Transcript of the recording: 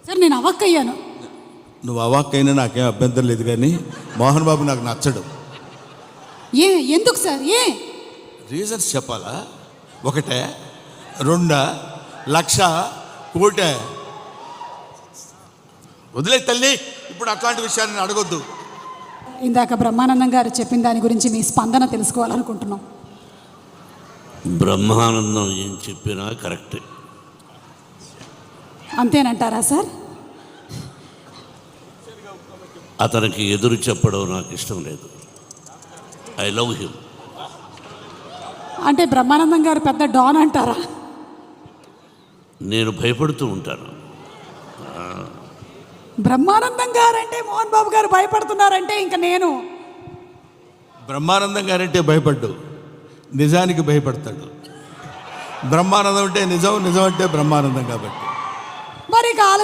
Sir నేను అవాక్కయ్యాను. నువ్వు అవాక్కైనా నాకేం అభ్యంతరం లేదు, కానీ మోహన్ బాబు నాకు నచ్చడు. ఎందుకు సార్? రీజన్స్ చెప్పాలా? ఒకటే, రెండా, లక్ష, కోటే? వదిలే తల్లి, ఇప్పుడు అట్లాంటి విషయాన్ని అడగొద్దు. ఇందాక బ్రహ్మానందం గారు చెప్పిన దాని గురించి మీ స్పందన తెలుసుకోవాలనుకుంటున్నాం. బ్రహ్మానందం ఏం చెప్పినా కరెక్టే. అంతేనంటారా సార్? అతనికి ఎదురు చెప్పడం నాకు ఇష్టం లేదు. I love him. అంటే బ్రహ్మానందం గారు పెద్ద డాన్ అంటారా? నేను భయపడుతూ ఉంటాను. బ్రహ్మానందం గారు అంటే మోహన్ బాబు గారు భయపడుతున్నారంటే ఇంకా నేను బ్రహ్మానందం గారంటే భయపడ్డు, నిజానికి భయపడతాడు. బ్రహ్మానందం అంటే నిజం, నిజం అంటే బ్రహ్మానందం. కాబట్టి మరి